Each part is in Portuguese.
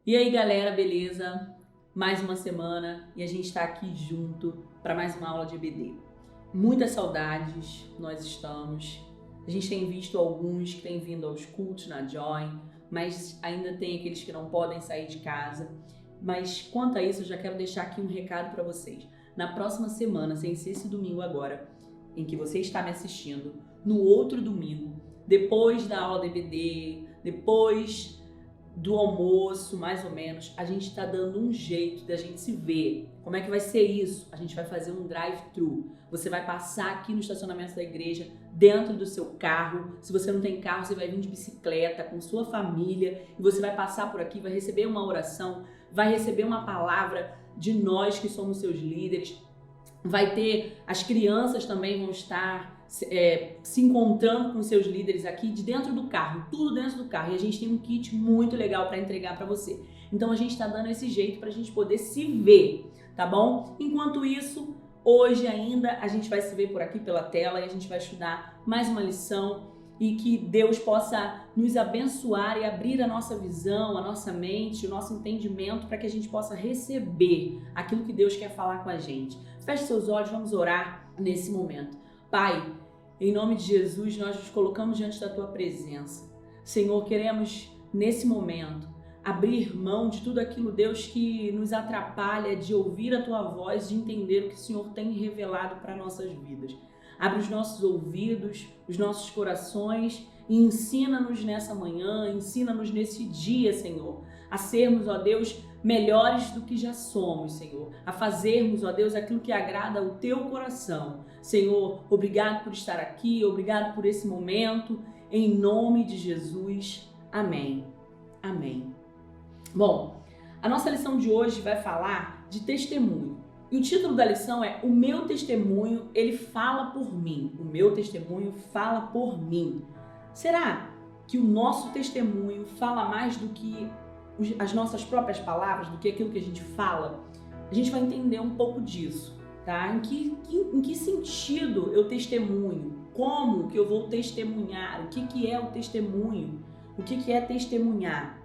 E aí, galera, beleza? Mais uma semana e a gente está aqui junto para mais uma aula de EBD. Muitas saudades nós estamos. A gente tem visto alguns que têm vindo aos cultos na Join, mas ainda tem aqueles que não podem sair de casa. Mas quanto a isso, eu já quero deixar aqui um recado para vocês. Na próxima semana, sem ser esse domingo agora, em que você está me assistindo, no outro domingo, depois da aula de EBD, depois do almoço, mais ou menos, a gente tá dando um jeito da gente se ver. Como é que vai ser isso? A gente vai fazer um drive-thru. Você vai passar aqui no estacionamento da igreja, dentro do seu carro. Se você não tem carro, você vai vir de bicicleta com sua família e você vai passar por aqui, vai receber uma oração, vai receber uma palavra de nós que somos seus líderes. Vai ter, as crianças também vão estar se encontrando com seus líderes aqui de dentro do carro, tudo dentro do carro. E a gente tem um kit muito legal para entregar para você. Então a gente está dando esse jeito para a gente poder se ver, tá bom? Enquanto isso, hoje ainda a gente vai se ver por aqui pela tela e a gente vai estudar mais uma lição e que Deus possa nos abençoar e abrir a nossa visão, a nossa mente, o nosso entendimento para que a gente possa receber aquilo que Deus quer falar com a gente. Feche seus olhos, vamos orar nesse momento. Pai, em nome de Jesus, nós nos colocamos diante da Tua presença. Senhor, queremos, nesse momento, abrir mão de tudo aquilo, Deus, que nos atrapalha de ouvir a Tua voz, de entender o que o Senhor tem revelado para nossas vidas. Abre os nossos ouvidos, os nossos corações e ensina-nos nessa manhã, ensina-nos nesse dia, Senhor, a sermos, ó Deus, melhores do que já somos, Senhor, a fazermos, ó Deus, aquilo que agrada ao Teu coração. Senhor, obrigado por estar aqui, obrigado por esse momento, em nome de Jesus, amém, amém. Bom, a nossa lição de hoje vai falar de testemunho. E o título da lição é O Meu Testemunho, Ele Fala por Mim. O meu testemunho fala por mim. Será que o nosso testemunho fala mais do que as nossas próprias palavras, do que aquilo que a gente fala? A gente vai entender um pouco disso, tá? Em que sentido eu testemunho? Como que eu vou testemunhar? O que é o testemunho? O que é testemunhar?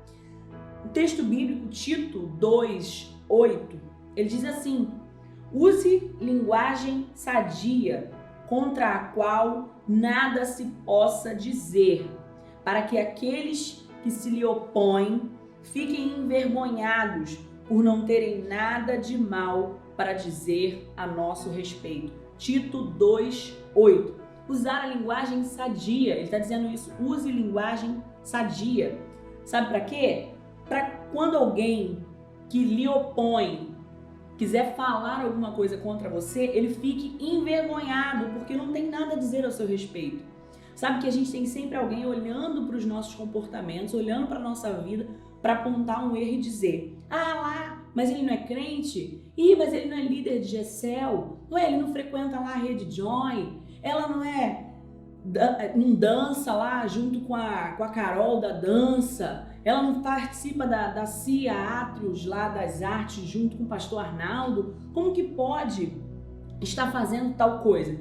O texto bíblico, Tito 2:8, ele diz assim: use linguagem sadia, contra a qual nada se possa dizer, para que aqueles que se lhe opõem fiquem envergonhados por não terem nada de mal para dizer a nosso respeito. Tito 2:8. Usar a linguagem sadia, ele está dizendo isso, use linguagem sadia. Sabe para quê? Para quando alguém que lhe opõe quiser falar alguma coisa contra você, ele fique envergonhado, porque não tem nada a dizer ao seu respeito. Sabe que a gente tem sempre alguém olhando para os nossos comportamentos, olhando para a nossa vida, para apontar um erro e dizer: ah lá, mas ele não é crente? Ih, mas ele não é líder de GECEL? Ué, ele não frequenta lá a rede Join? Ela não dança lá junto com a Carol da dança? Ela não participa da CIA Atrios lá das artes junto com o pastor Arnaldo? Como que pode estar fazendo tal coisa?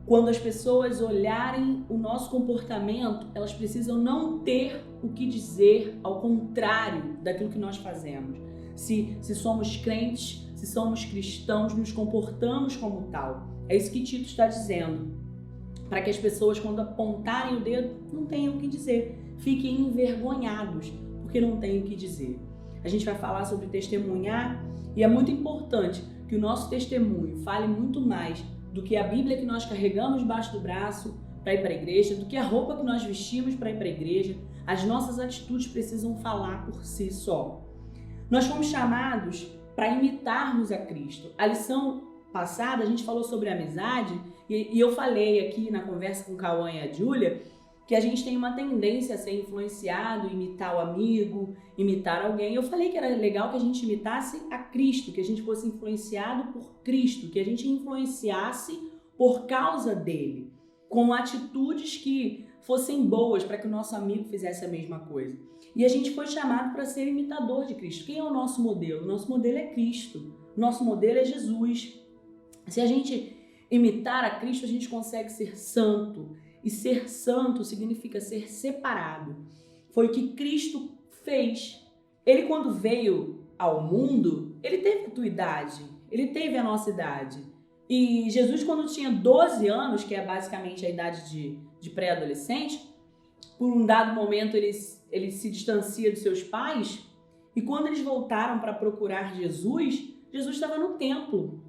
Quando as pessoas olharem o nosso comportamento, elas precisam não ter o que dizer ao contrário daquilo que nós fazemos. Se somos crentes, se somos cristãos, nos comportamos como tal. É isso que Tito está dizendo. Para que as pessoas, quando apontarem o dedo, não tenham o que dizer. Fiquem envergonhados, porque não têm o que dizer. A gente vai falar sobre testemunhar e é muito importante que o nosso testemunho fale muito mais do que a Bíblia que nós carregamos debaixo do braço para ir para a igreja, do que a roupa que nós vestimos para ir para a igreja. As nossas atitudes precisam falar por si só. Nós fomos chamados para imitarmos a Cristo. A lição passada a gente falou sobre amizade e eu falei aqui na conversa com o Cauã e a Júlia que a gente tem uma tendência a ser influenciado, imitar o amigo, imitar alguém. Eu falei que era legal que a gente imitasse a Cristo, que a gente fosse influenciado por Cristo, que a gente influenciasse por causa dele, com atitudes que fossem boas para que o nosso amigo fizesse a mesma coisa. E a gente foi chamado para ser imitador de Cristo. Quem é o nosso modelo? O nosso modelo é Cristo. O nosso modelo é Jesus. Se a gente imitar a Cristo, a gente consegue ser santo. E ser santo significa ser separado. Foi o que Cristo fez. Ele, quando veio ao mundo, ele teve a tua idade, ele teve a nossa idade. E Jesus, quando tinha 12 anos, que é basicamente a idade de pré-adolescente, por um dado momento ele se distancia dos seus pais, e quando eles voltaram para procurar Jesus, Jesus estava no templo,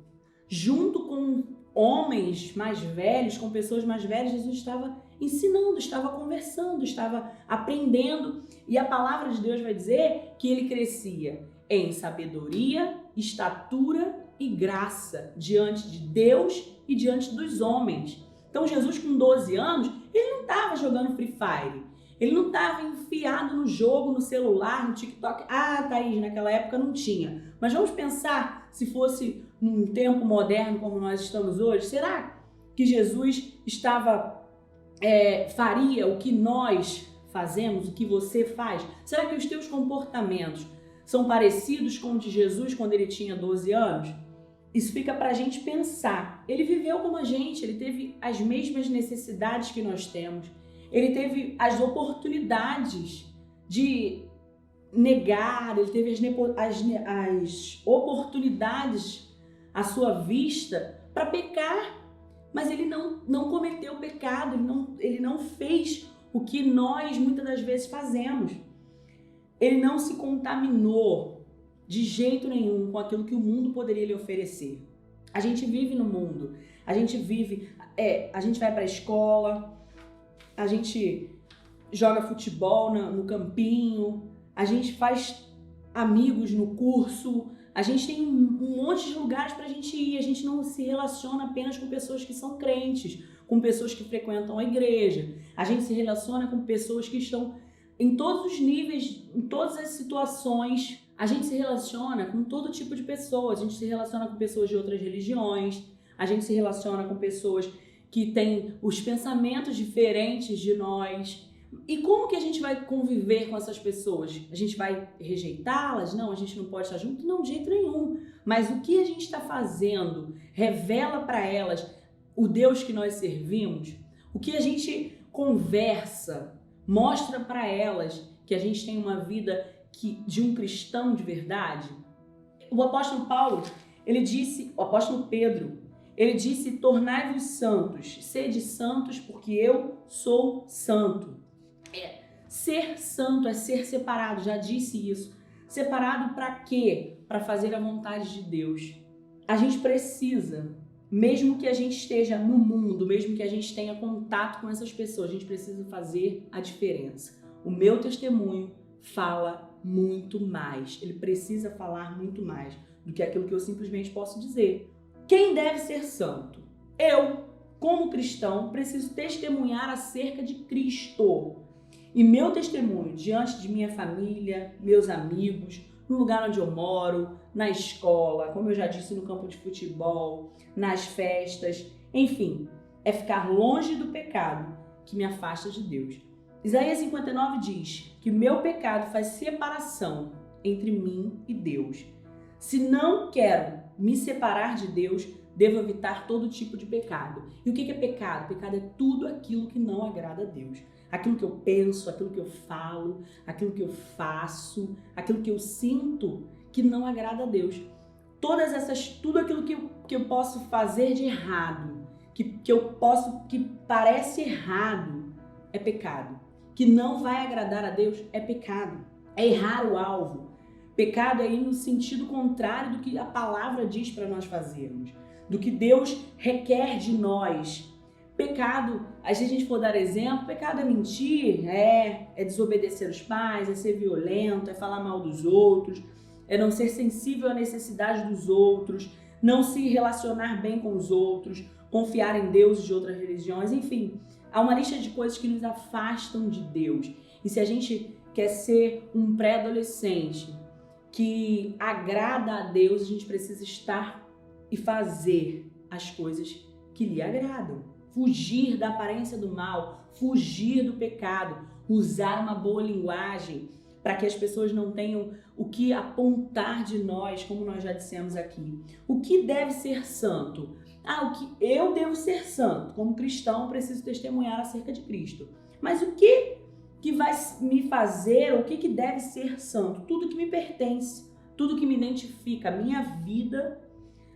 junto com homens mais velhos, com pessoas mais velhas. Jesus estava ensinando, estava conversando, estava aprendendo, e a palavra de Deus vai dizer que ele crescia em sabedoria, estatura e graça diante de Deus e diante dos homens. Então Jesus, com 12 anos, ele não estava jogando Free Fire, ele não estava enfiado no jogo, no celular, no TikTok. Ah, Thaís, naquela época não tinha. Mas vamos pensar, se fosse num tempo moderno como nós estamos hoje, será que Jesus faria o que nós fazemos, o que você faz? Será que os teus comportamentos são parecidos com o de Jesus quando ele tinha 12 anos? Isso fica para a gente pensar. Ele viveu como a gente, ele teve as mesmas necessidades que nós temos. Ele teve as oportunidades de negar, ele teve as oportunidades à sua vista para pecar, mas ele não cometeu pecado, ele não fez o que nós muitas das vezes fazemos. Ele não se contaminou de jeito nenhum com aquilo que o mundo poderia lhe oferecer. A gente vive no mundo, a gente vai para a escola, a gente joga futebol no campinho, a gente faz amigos no curso, a gente tem um monte de lugares para a gente ir. A gente não se relaciona apenas com pessoas que são crentes, com pessoas que frequentam a igreja. A gente se relaciona com pessoas que estão em todos os níveis, em todas as situações. A gente se relaciona com todo tipo de pessoas. A gente se relaciona com pessoas de outras religiões, a gente se relaciona com pessoas que têm os pensamentos diferentes de nós. E como que a gente vai conviver com essas pessoas? A gente vai rejeitá-las? Não, a gente não pode estar junto? Não, de jeito nenhum. Mas o que a gente está fazendo revela para elas o Deus que nós servimos? O que a gente conversa mostra para elas que a gente tem uma vida de um cristão de verdade? O apóstolo Paulo, o apóstolo Pedro, ele disse: tornai-vos santos, sede santos porque eu sou santo. Ser santo é ser separado, já disse isso. Separado para quê? Para fazer a vontade de Deus. A gente precisa, mesmo que a gente esteja no mundo, mesmo que a gente tenha contato com essas pessoas, a gente precisa fazer a diferença. O meu testemunho fala muito mais, ele precisa falar muito mais do que aquilo que eu simplesmente posso dizer. Quem deve ser santo? Eu, como cristão, preciso testemunhar acerca de Cristo. E meu testemunho diante de minha família, meus amigos, no lugar onde eu moro, na escola, como eu já disse, no campo de futebol, nas festas, enfim, é ficar longe do pecado que me afasta de Deus. Isaías 59 diz que meu pecado faz separação entre mim e Deus. Se não quero me separar de Deus, devo evitar todo tipo de pecado. E o que é pecado? Pecado é tudo aquilo que não agrada a Deus. Aquilo que eu penso, aquilo que eu falo, aquilo que eu faço, aquilo que eu sinto que não agrada a Deus. Tudo aquilo que eu posso fazer de errado, que parece errado, é pecado. Que não vai agradar a Deus é pecado. É errar o alvo. Pecado é ir no sentido contrário do que a palavra diz para nós fazermos, do que Deus requer de nós. Pecado, aí se a gente for dar exemplo, pecado é mentir, é desobedecer os pais, é ser violento, é falar mal dos outros, é não ser sensível à necessidade dos outros, não se relacionar bem com os outros, confiar em deuses de outras religiões, enfim. Há uma lista de coisas que nos afastam de Deus. E se a gente quer ser um pré-adolescente que agrada a Deus, a gente precisa estar e fazer as coisas que lhe agradam. Fugir da aparência do mal, fugir do pecado, usar uma boa linguagem para que as pessoas não tenham o que apontar de nós, como nós já dissemos aqui. O que deve ser santo? O que eu devo ser santo? Como cristão, preciso testemunhar acerca de Cristo. Mas o que que vai me fazer, o que deve ser santo? Tudo que me pertence, tudo que me identifica, a minha vida,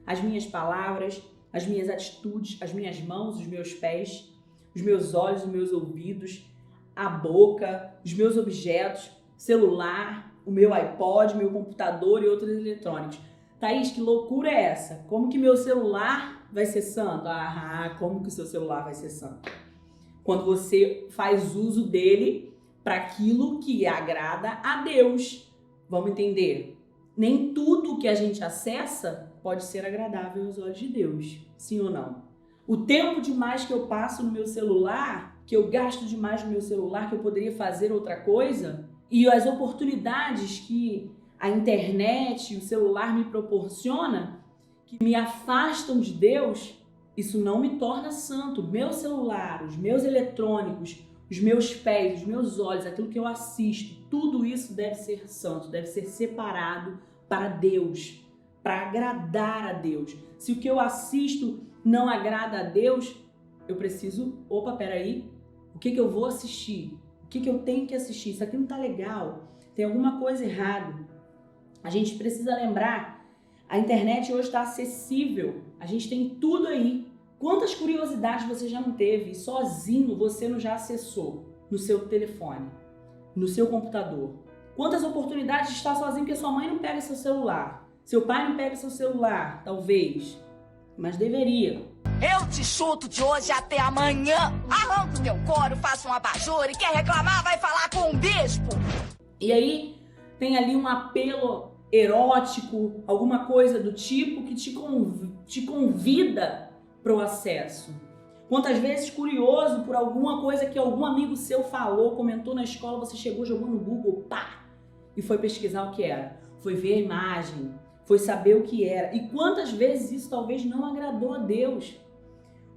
as minhas palavras, as minhas atitudes, as minhas mãos, os meus pés, os meus olhos, os meus ouvidos, a boca, os meus objetos, celular, o meu iPod, meu computador e outros eletrônicos. Thaís, que loucura é essa? Como que meu celular vai ser santo? Como que o seu celular vai ser santo? Quando você faz uso dele para aquilo que agrada a Deus. Vamos entender? Nem tudo que a gente acessa pode ser agradável aos olhos de Deus. Sim ou não? O tempo demais que eu passo no meu celular, que eu gasto demais no meu celular, que eu poderia fazer outra coisa, e as oportunidades que a internet, o celular me proporciona, que me afastam de Deus, isso não me torna santo. Meu celular, os meus eletrônicos, os meus pés, os meus olhos, aquilo que eu assisto, tudo isso deve ser santo, deve ser separado para Deus, para agradar a Deus. Se o que eu assisto não agrada a Deus, eu preciso, peraí, o que eu vou assistir? O que eu tenho que assistir? Isso aqui não tá legal, tem alguma coisa errada. A gente precisa lembrar, a internet hoje está acessível, a gente tem tudo aí. Quantas curiosidades você já não teve e sozinho você não já acessou no seu telefone, no seu computador? Quantas oportunidades de estar sozinho porque sua mãe não pega seu celular, seu pai não pega seu celular, talvez, mas deveria. Eu te chuto de hoje até amanhã, arranco teu couro, faço um abajur e quer reclamar vai falar com um bispo. E aí tem ali um apelo erótico, alguma coisa do tipo que te convida para o acesso. Quantas vezes, curioso por alguma coisa que algum amigo seu falou, comentou na escola, você chegou, jogou no Google, e foi pesquisar o que era. Foi ver a imagem, foi saber o que era. E quantas vezes isso talvez não agradou a Deus?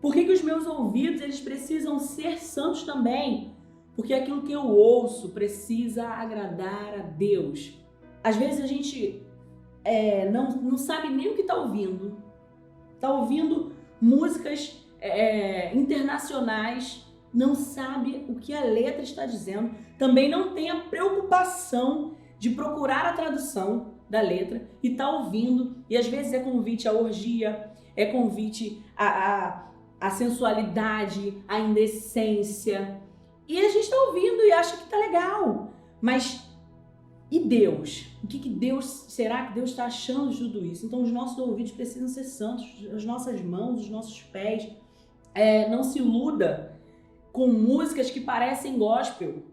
Por que os meus ouvidos eles precisam ser santos também? Porque aquilo que eu ouço precisa agradar a Deus. Às vezes a gente não sabe nem o que está ouvindo. Está ouvindo músicas internacionais, não sabe o que a letra está dizendo, também não tem a preocupação de procurar a tradução da letra e está ouvindo, e às vezes é convite à orgia, é convite à sensualidade, à indecência, e a gente está ouvindo e acha que está legal, mas e Deus? O que Deus, será que Deus está achando de tudo isso? Então os nossos ouvidos precisam ser santos, as nossas mãos, os nossos pés. Não se iluda com músicas que parecem gospel,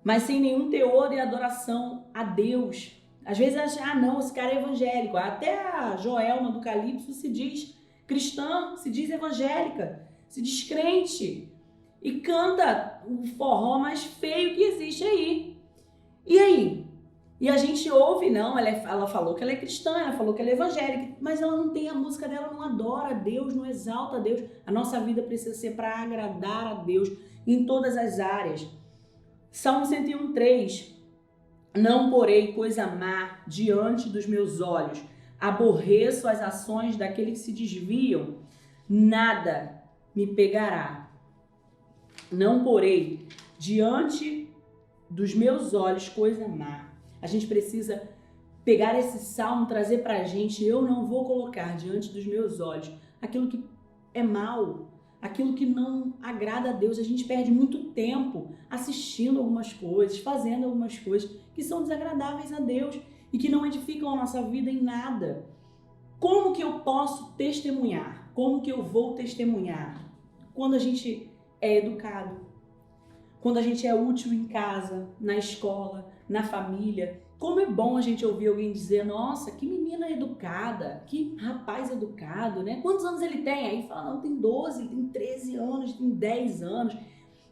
mas sem nenhum teor e adoração a Deus. Às vezes acha, não, esse cara é evangélico. Até a Joelma do Calypso se diz cristã, se diz evangélica, se diz crente e canta o forró mais feio que existe aí. E aí? E a gente ouve, não, ela falou que ela é cristã, ela falou que ela é evangélica, mas ela não tem a música dela, não adora a Deus, não exalta a Deus. A nossa vida precisa ser para agradar a Deus em todas as áreas. Salmo 101:3. Não porei coisa má diante dos meus olhos, aborreço as ações daqueles que se desviam, nada me pegará. Não porei diante dos meus olhos coisa má. A gente precisa pegar esse salmo, trazer pra gente, eu não vou colocar diante dos meus olhos aquilo que é mal, aquilo que não agrada a Deus. A gente perde muito tempo assistindo algumas coisas, fazendo algumas coisas que são desagradáveis a Deus e que não edificam a nossa vida em nada. Como que eu posso testemunhar? Como que eu vou testemunhar? Quando a gente é educado, quando a gente é útil em casa, na escola, na família. Como é bom a gente ouvir alguém dizer, nossa, que menina educada, que rapaz educado, né? Quantos anos ele tem? Aí fala, não, tem 12, ele tem 13 anos, tem 10 anos.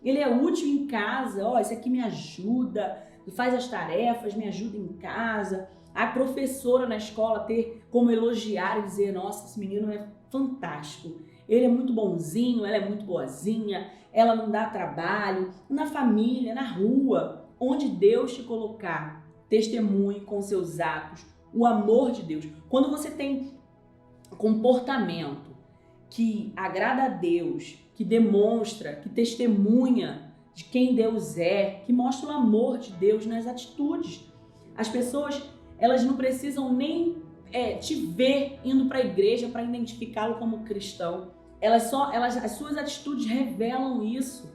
Ele é útil em casa, ó, esse aqui me ajuda, faz as tarefas, me ajuda em casa. A professora na escola ter como elogiar e dizer, nossa, esse menino é fantástico. Ele é muito bonzinho, ela é muito boazinha, ela não dá trabalho. Na família, na rua, onde Deus te colocar, testemunhe com seus atos o amor de Deus. Quando você tem comportamento que agrada a Deus, que demonstra, que testemunha de quem Deus é, que mostra o amor de Deus nas atitudes. As pessoas, elas não precisam nem te ver indo para a igreja para identificá-lo como cristão. As suas atitudes revelam isso.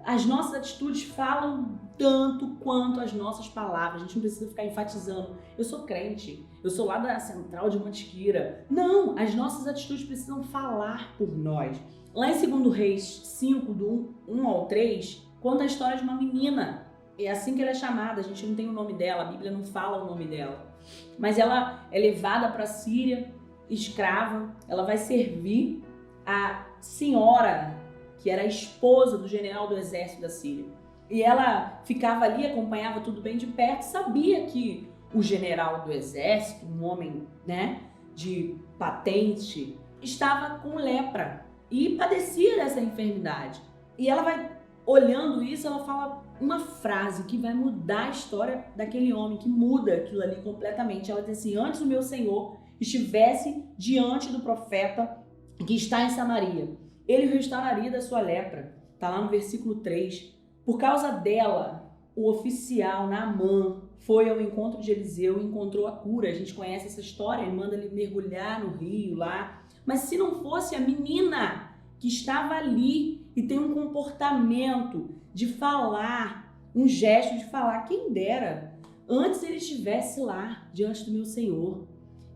As nossas atitudes falam tanto quanto as nossas palavras. A gente não precisa ficar enfatizando. Eu sou crente, eu sou lá da Central de Mantiqueira. Não, as nossas atitudes precisam falar por nós. Lá em 2 Reis 5, do 1 ao 3, conta a história de uma menina. É assim que ela é chamada, a gente não tem o nome dela, a Bíblia não fala o nome dela. Mas ela é levada para a Síria, escrava, ela vai servir a senhora, que era a esposa do general do exército da Síria. E ela ficava ali, acompanhava tudo bem de perto, sabia que o general do exército, um homem, de patente, estava com lepra e padecia dessa enfermidade. E ela vai olhando isso, ela fala uma frase que vai mudar a história daquele homem, que muda aquilo ali completamente. Ela diz assim: antes o meu Senhor estivesse diante do profeta que está em Samaria, ele o restauraria da sua lepra. Está lá no versículo 3. Por causa dela, o oficial Naamã foi ao encontro de Eliseu e encontrou a cura. A gente conhece essa história, ele manda ele mergulhar no rio lá. Mas se não fosse a menina que estava ali e tem um comportamento de falar, um gesto de falar, quem dera, antes ele estivesse lá diante do meu Senhor.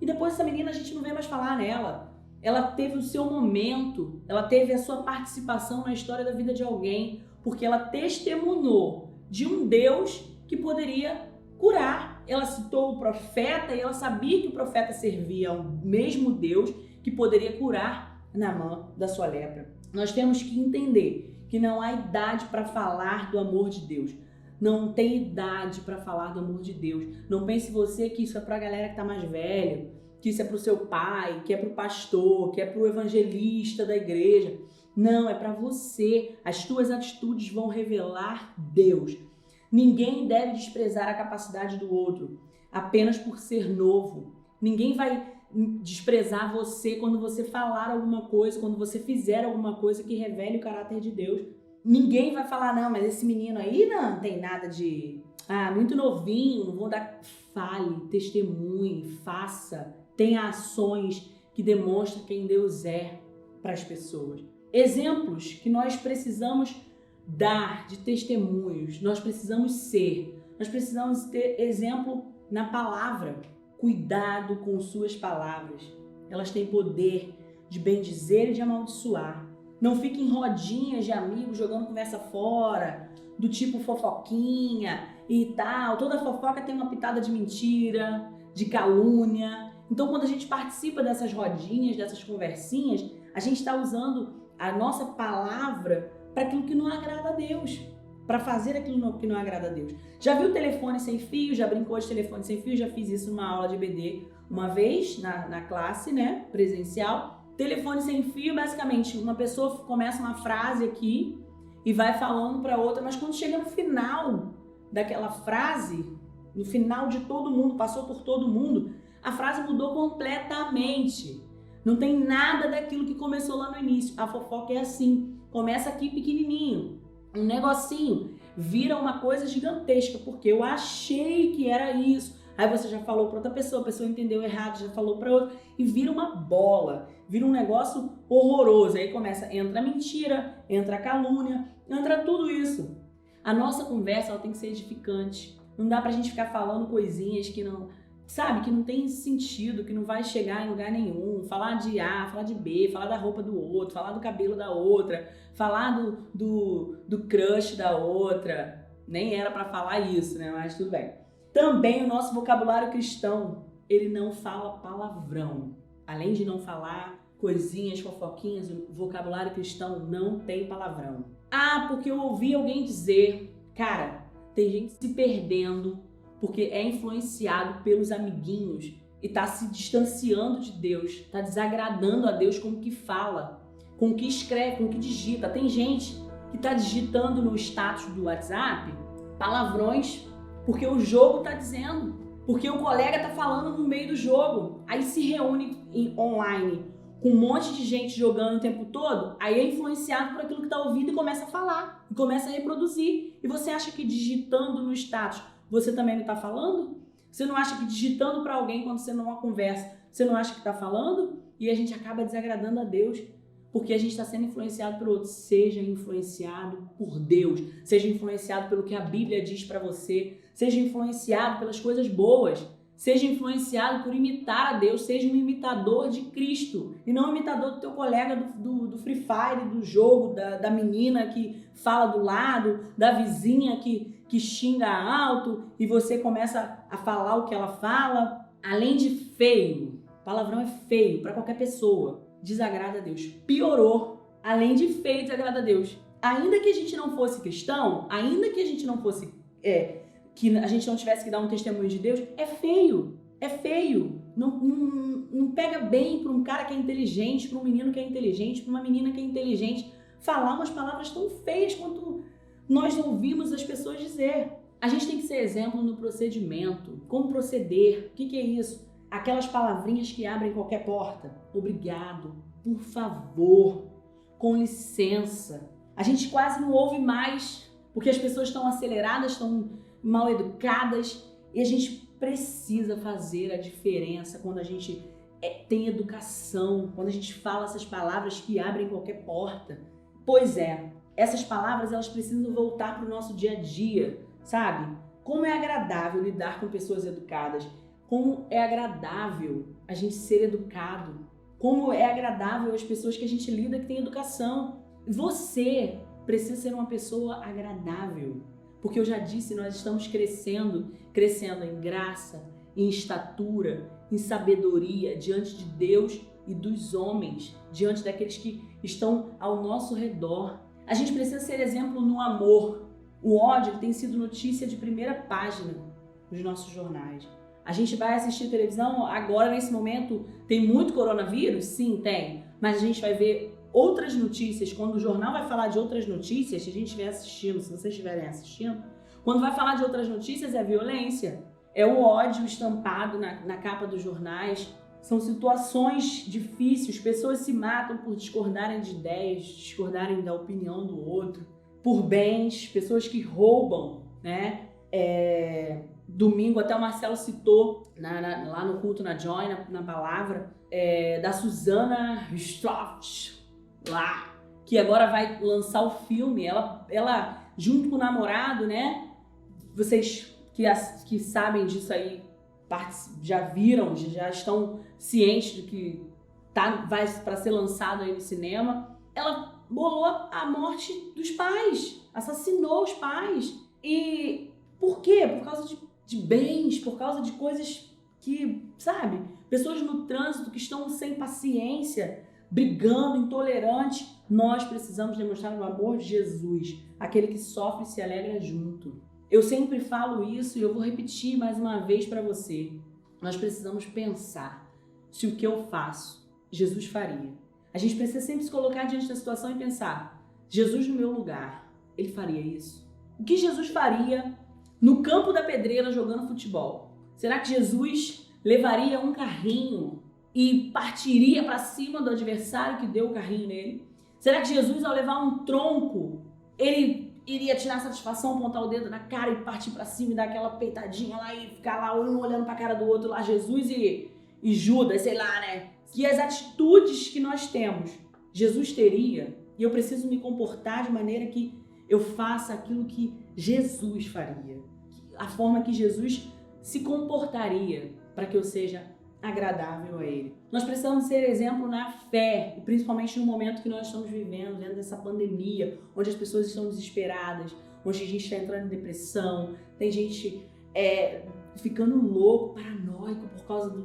E depois essa menina a gente não vê mais falar nela. Ela teve o seu momento, ela teve a sua participação na história da vida de alguém, porque ela testemunhou de um Deus que poderia curar. Ela citou o profeta e ela sabia que o profeta servia ao mesmo Deus que poderia curar Naamã da sua lepra. Nós temos que entender que não há idade para falar do amor de Deus. Não tem idade para falar do amor de Deus. Não pense você que isso é para a galera que está mais velha, que isso é para o seu pai, que é para o pastor, que é para o evangelista da igreja. Não, é para você. As tuas atitudes vão revelar Deus. Ninguém deve desprezar a capacidade do outro apenas por ser novo. Ninguém vai desprezar você quando você falar alguma coisa, quando você fizer alguma coisa que revele o caráter de Deus. Ninguém vai falar: não, mas esse menino aí não tem nada de... muito novinho, não vou dar... Fale, testemunhe, faça. Tenha ações que demonstrem quem Deus é para as pessoas. Exemplos que nós precisamos dar de testemunhos, nós precisamos ser. Nós precisamos ter exemplo na palavra. Cuidado com suas palavras. Elas têm poder de bendizer e de amaldiçoar. Não fique em rodinhas de amigos jogando conversa fora, do tipo fofoquinha e tal. Toda fofoca tem uma pitada de mentira, de calúnia. Então, quando a gente participa dessas rodinhas, dessas conversinhas, a gente está usando a nossa palavra para aquilo que não agrada a Deus, para fazer aquilo que não agrada a Deus. Já viu telefone sem fio? Já brincou de telefone sem fio? Já fiz isso numa aula de EBD uma vez, na classe, presencial. Telefone sem fio, basicamente, uma pessoa começa uma frase aqui e vai falando para outra, mas quando chega no final daquela frase, no final de todo mundo, passou por todo mundo, a frase mudou completamente. Não tem nada daquilo que começou lá no início. A fofoca é assim, começa aqui pequenininho, um negocinho, vira uma coisa gigantesca, porque eu achei que era isso. Aí você já falou para outra pessoa, a pessoa entendeu errado, já falou para outra, e vira uma bola, vira um negócio horroroso. Aí entra a mentira, entra a calúnia, entra tudo isso. A nossa conversa ela tem que ser edificante. Não dá pra gente ficar falando coisinhas que não, que não tem sentido, que não vai chegar em lugar nenhum. Falar de A, falar de B, falar da roupa do outro, falar do cabelo da outra, falar do crush da outra. Nem era pra falar isso, mas tudo bem. Também o nosso vocabulário cristão, ele não fala palavrão. Além de não falar coisinhas, fofoquinhas, o vocabulário cristão não tem palavrão. Porque eu ouvi alguém dizer, cara, tem gente se perdendo porque é influenciado pelos amiguinhos e tá se distanciando de Deus, tá desagradando a Deus com o que fala, com o que escreve, com o que digita. Tem gente que tá digitando no status do WhatsApp palavrões porque o jogo tá dizendo, porque o colega tá falando no meio do jogo. Aí se reúne online com um monte de gente jogando o tempo todo, aí é influenciado por aquilo que está ouvindo e começa a falar, e começa a reproduzir. E você acha que digitando no status, você também não está falando? Você não acha que digitando para alguém quando você numa conversa, você não acha que está falando? E a gente acaba desagradando a Deus, porque a gente está sendo influenciado por outros. Seja influenciado por Deus, seja influenciado pelo que a Bíblia diz para você, seja influenciado pelas coisas boas, seja influenciado por imitar a Deus, seja um imitador de Cristo e não um imitador do teu colega do Free Fire, do jogo, da menina que fala do lado, da vizinha que xinga alto e você começa a falar o que ela fala. Além de feio, palavrão é feio para qualquer pessoa, desagrada a Deus. Piorou, além de feio, desagrada a Deus. Ainda que a gente não fosse cristão, ainda que a gente não fosse... que a gente não tivesse que dar um testemunho de Deus, é feio. É feio. Não pega bem para um cara que é inteligente, para um menino que é inteligente, para uma menina que é inteligente, falar umas palavras tão feias quanto nós ouvimos as pessoas dizer. A gente tem que ser exemplo no procedimento. Como proceder? O que é isso? Aquelas palavrinhas que abrem qualquer porta. Obrigado. Por favor. Com licença. A gente quase não ouve mais, porque as pessoas estão aceleradas, estão mal educadas, e a gente precisa fazer a diferença quando a gente tem educação, quando a gente fala essas palavras que abrem qualquer porta. Pois é, essas palavras elas precisam voltar para o nosso dia a dia, sabe? Como é agradável lidar com pessoas educadas, como é agradável a gente ser educado, como é agradável as pessoas que a gente lida que têm educação. Você precisa ser uma pessoa agradável. Porque eu já disse, nós estamos crescendo em graça, em estatura, em sabedoria diante de Deus e dos homens, diante daqueles que estão ao nosso redor. A gente precisa ser exemplo no amor. O ódio ele tem sido notícia de primeira página nos nossos jornais. A gente vai assistir televisão, agora nesse momento tem muito coronavírus? Sim, tem. Mas a gente vai ver outras notícias, quando o jornal vai falar de outras notícias, se a gente estiver assistindo, se vocês estiverem assistindo, quando vai falar de outras notícias é violência, é o ódio estampado na capa dos jornais, são situações difíceis, pessoas se matam por discordarem de ideias, discordarem da opinião do outro, por bens, pessoas que roubam, né? Domingo até o Marcelo citou lá no culto na Joy, na palavra, da Susana Richthofen, lá, que agora vai lançar o filme, ela junto com o namorado, né? Vocês que sabem disso aí, já viram, já estão cientes do que vai para ser lançado aí no cinema. Ela bolou a morte dos pais, assassinou os pais. E por quê? Por causa de bens, por causa de coisas que, sabe? Pessoas no trânsito que estão sem paciência, brigando, intolerantes. Nós precisamos demonstrar o amor de Jesus, aquele que sofre e se alegra junto. Eu sempre falo isso e eu vou repetir mais uma vez para você. Nós precisamos pensar se o que eu faço, Jesus faria. A gente precisa sempre se colocar diante da situação e pensar, Jesus no meu lugar, ele faria isso? O que Jesus faria no campo da pedreira jogando futebol? Será que Jesus levaria um carrinho e partiria para cima do adversário que deu o carrinho nele? Será que Jesus, ao levar um tronco, ele iria tirar satisfação, apontar o dedo na cara e partir para cima e dar aquela peitadinha lá e ficar lá um olhando para a cara do outro lá, Jesus e Judas, sei lá, né? Que as atitudes que nós temos, Jesus teria, e eu preciso me comportar de maneira que eu faça aquilo que Jesus faria, a forma que Jesus se comportaria para que eu seja agradável a Ele. Nós precisamos ser exemplo na fé, principalmente no momento que nós estamos vivendo, dentro dessa pandemia, onde as pessoas estão desesperadas, onde a gente está entrando em depressão, tem gente ficando louco, paranoico por causa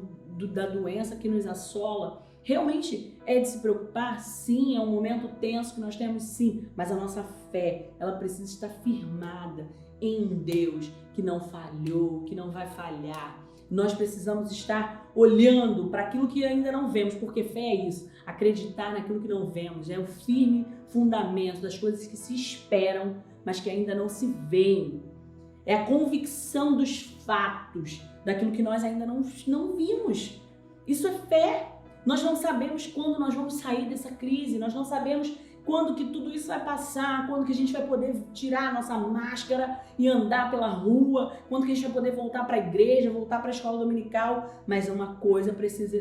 da doença que nos assola. Realmente é de se preocupar? Sim, é um momento tenso que nós temos, sim, mas a nossa fé, ela precisa estar firmada em um Deus que não falhou, que não vai falhar. Nós precisamos estar olhando para aquilo que ainda não vemos, porque fé é isso, acreditar naquilo que não vemos, é o firme fundamento das coisas que se esperam, mas que ainda não se veem. É a convicção dos fatos, daquilo que nós ainda não vimos. Isso é fé. Nós não sabemos quando nós vamos sair dessa crise, nós não sabemos quando que tudo isso vai passar, quando que a gente vai poder tirar a nossa máscara e andar pela rua, quando que a gente vai poder voltar para a igreja, voltar para a escola dominical. Mas é uma coisa,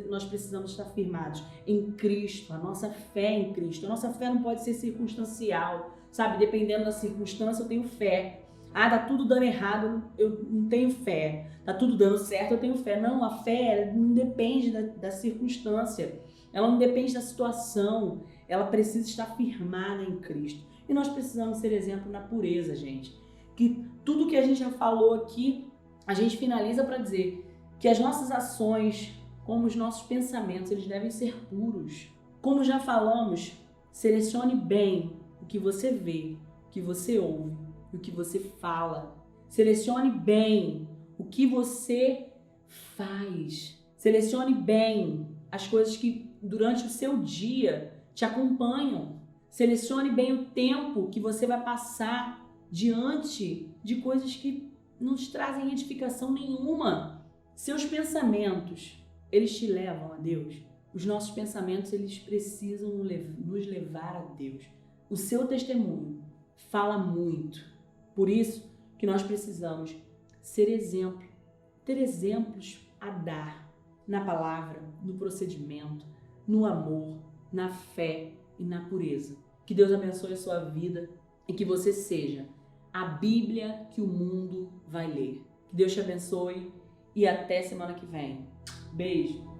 nós precisamos estar firmados em Cristo, a nossa fé em Cristo. A nossa fé não pode ser circunstancial, sabe? Dependendo da circunstância, eu tenho fé. Ah, tá tudo dando errado, eu não tenho fé. Tá tudo dando certo, eu tenho fé. Não, a fé não depende da circunstância. Ela não depende da situação. Ela precisa estar firmada em Cristo. E nós precisamos ser exemplo na pureza, gente. Que tudo que a gente já falou aqui, a gente finaliza para dizer que as nossas ações, como os nossos pensamentos, eles devem ser puros. Como já falamos, selecione bem o que você vê, o que você ouve, o que você fala. Selecione bem o que você faz. Selecione bem as coisas que durante o seu dia te acompanham. Selecione bem o tempo que você vai passar diante de coisas que não te trazem edificação nenhuma. Seus pensamentos, eles te levam a Deus. Os nossos pensamentos, eles precisam nos levar a Deus. O seu testemunho fala muito. Por isso que nós precisamos ser exemplo, ter exemplos a dar na palavra, no procedimento, no amor, na fé e na pureza. Que Deus abençoe a sua vida e que você seja a Bíblia que o mundo vai ler. Que Deus te abençoe e até semana que vem. Beijo!